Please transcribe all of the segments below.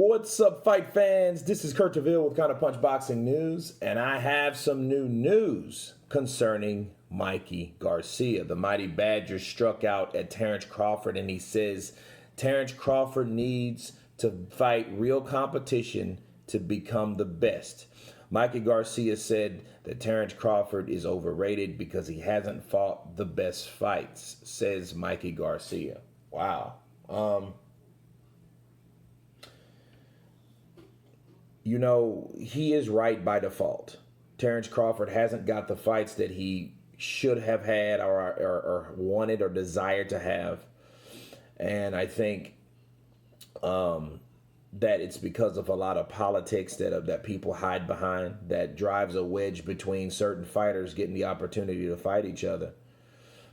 What's up, fight fans? This is Kurt DeVille with Counterpunch Boxing News, and I have some new news concerning Mikey Garcia. The Mighty Badger struck out at Terence Crawford, and he says Terence Crawford needs to fight real competition to become the best. Mikey Garcia said that Terence Crawford is overrated because he hasn't fought the best fights, says Mikey Garcia. Wow. You know, he is right by default. Terence Crawford hasn't got the fights that he should have had or wanted or desired to have. And I think that it's because of a lot of politics that people hide behind that drives a wedge between certain fighters getting the opportunity to fight each other.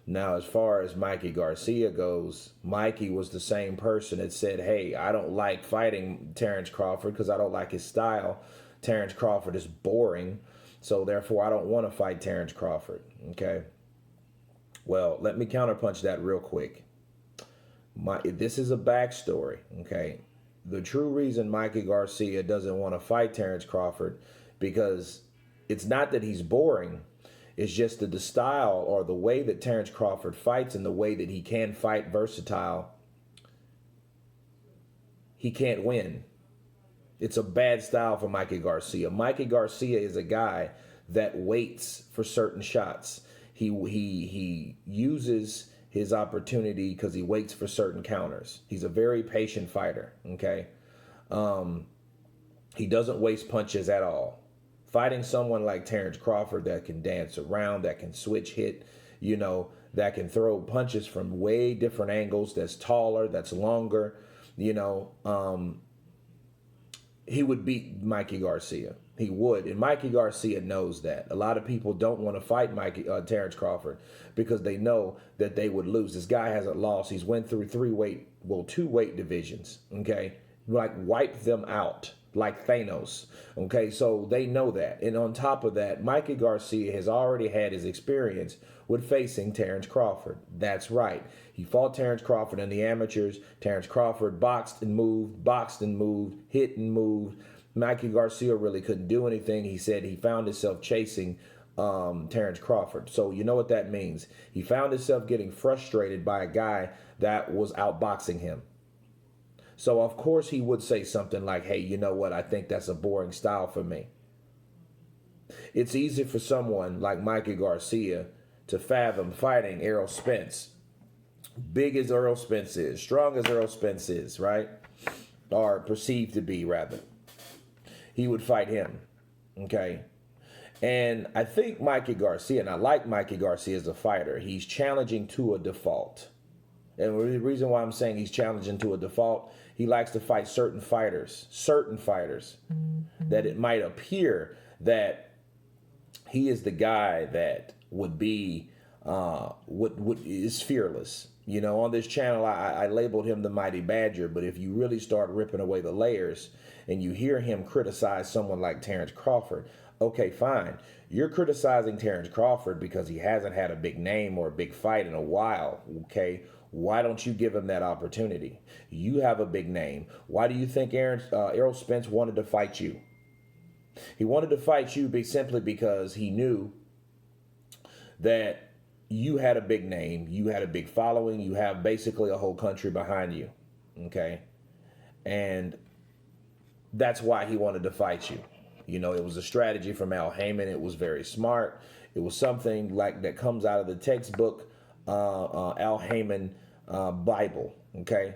Now, as far as Mikey Garcia goes, Mikey was the same person that said, hey, I don't like fighting Terence Crawford because I don't like his style. Terence Crawford is boring, so therefore I don't want to fight Terence Crawford, okay? Well, let me counterpunch that real quick. This is a backstory, okay? The true reason Mikey Garcia doesn't want to fight Terence Crawford because it's not that he's boring. It's just that the style or the way that Terence Crawford fights and the way that he can fight versatile, he can't win. It's a bad style for Mikey Garcia. Mikey Garcia is a guy that waits for certain shots. He uses his opportunity because he waits for certain counters. He's a very patient fighter, okay? He doesn't waste punches at all. Fighting someone like Terence Crawford that can dance around, that can switch hit, you know, that can throw punches from way different angles, that's taller, that's longer, you know, he would beat Mikey Garcia. He would, and Mikey Garcia knows that. A lot of people don't want to fight Terence Crawford because they know that they would lose. This guy hasn't lost. He's went through two weight divisions, okay? Like wiped them out. Like Thanos, okay? So they know that. And on top of that, Mikey Garcia has already had his experience with facing Terence Crawford. That's right. He fought Terence Crawford in the amateurs. Terence Crawford boxed and moved, hit and moved. Mikey Garcia really couldn't do anything. He said he found himself chasing Terence Crawford. So you know what that means. He found himself getting frustrated by a guy that was outboxing him. So, of course, he would say something like, hey, you know what? I think that's a boring style for me. It's easy for someone like Mikey Garcia to fathom fighting Errol Spence. Big as Errol Spence is, strong as Errol Spence is, right? Or perceived to be, rather. He would fight him, okay? And I think Mikey Garcia, and I like Mikey Garcia as a fighter, he's challenging to a default. And the reason why I'm saying he's challenging to a default, he likes to fight certain fighters, that it might appear that he is the guy that would be, is fearless. You know, on this channel, I labeled him the Mighty Badger, but if you really start ripping away the layers and you hear him criticize someone like Terence Crawford, okay, fine. You're criticizing Terence Crawford because he hasn't had a big name or a big fight in a while, okay? Why don't you give him that opportunity? You have a big name. Why do you think Errol Spence wanted to fight you? He wanted to fight you simply because he knew that you had a big name, you had a big following, you have basically a whole country behind you, okay? And that's why he wanted to fight you. You know, it was a strategy from Al Heyman. It was very smart. It was something like that comes out of the textbook Al Heyman Bible, okay?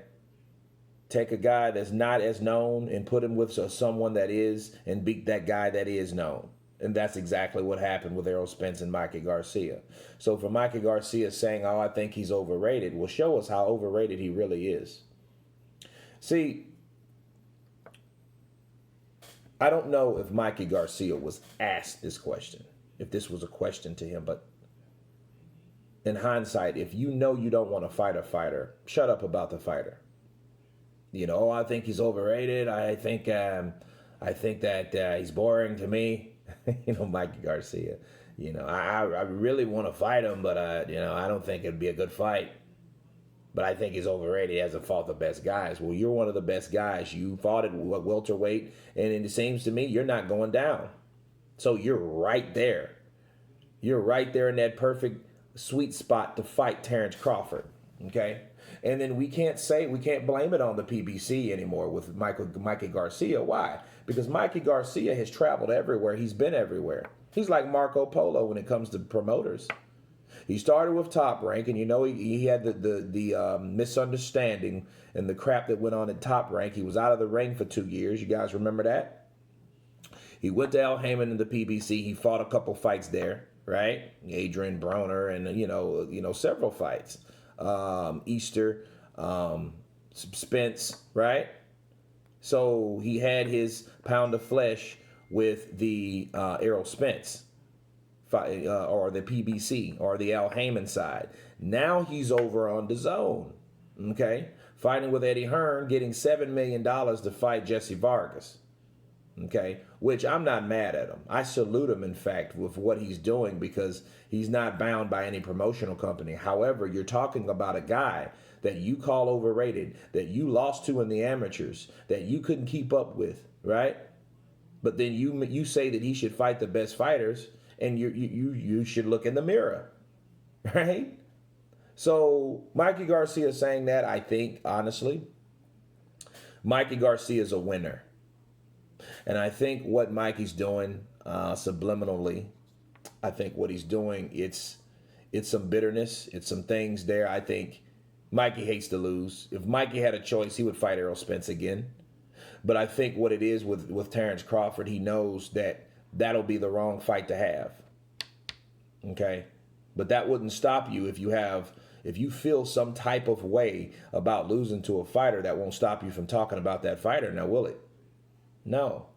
Take a guy that's not as known and put him with someone that is and beat that guy that is known. And that's exactly what happened with Errol Spence and Mikey Garcia. So for Mikey Garcia saying, oh, I think he's overrated, will show us how overrated he really is. See, I don't know if Mikey Garcia was asked this question, if this was a question to him, but in hindsight, if you know you don't want to fight a fighter, shut up about the fighter. You know, oh, I think he's overrated. I think that he's boring to me. You know, Mikey Garcia. You know, I really want to fight him, but you know, I don't think it'd be a good fight. but I think he's overrated. He hasn't fought the best guys. Well, you're one of the best guys. You fought at welterweight, and it seems to me you're not going down. So you're right there. You're right there in that perfect sweet spot to fight Terence Crawford. Okay? And then we can't blame it on the PBC anymore with Mikey Garcia. Why? Because Mikey Garcia has traveled everywhere. He's been everywhere. He's like Marco Polo when it comes to promoters. He started with Top Rank, and he had the misunderstanding and the crap that went on at Top Rank. He was out of the ring for 2 years. You guys remember that? He went to Al Haymon in the PBC. He fought a couple fights there, right? Adrian Broner and several fights. Easter, Spence, right? So he had his pound of flesh with the Errol Spence fight, or the PBC, or the Al Haymon side. Now he's over on the zone, okay? Fighting with Eddie Hearn, getting $7 million to fight Jesse Vargas, okay? Which I'm not mad at him. I salute him, in fact, with what he's doing because he's not bound by any promotional company. However, you're talking about a guy that you call overrated, that you lost to in the amateurs, that you couldn't keep up with, right? But then you say that he should fight the best fighters, and you should look in the mirror, right? So Mikey Garcia saying that, I think, honestly, Mikey Garcia is a winner. And I think what Mikey's doing subliminally, I think what he's doing, it's some bitterness. It's some things there. I think Mikey hates to lose. If Mikey had a choice, he would fight Errol Spence again. But I think what it is with Terence Crawford, he knows that that'll be the wrong fight to have. Okay? But that wouldn't stop you if you feel some type of way about losing to a fighter. That won't stop you from talking about that fighter, now will it? No.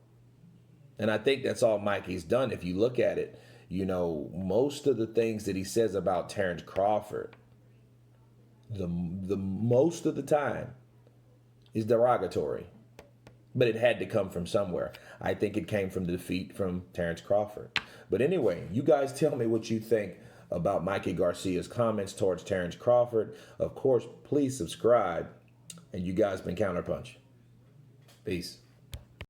And I think that's all Mikey's done. If you look at it, most of the things that he says about Terence Crawford, the most of the time is derogatory. But it had to come from somewhere. I think it came from the defeat from Terence Crawford. But anyway, you guys tell me what you think about Mikey Garcia's comments towards Terence Crawford. Of course, please subscribe. And you guys been Counterpunch. Peace.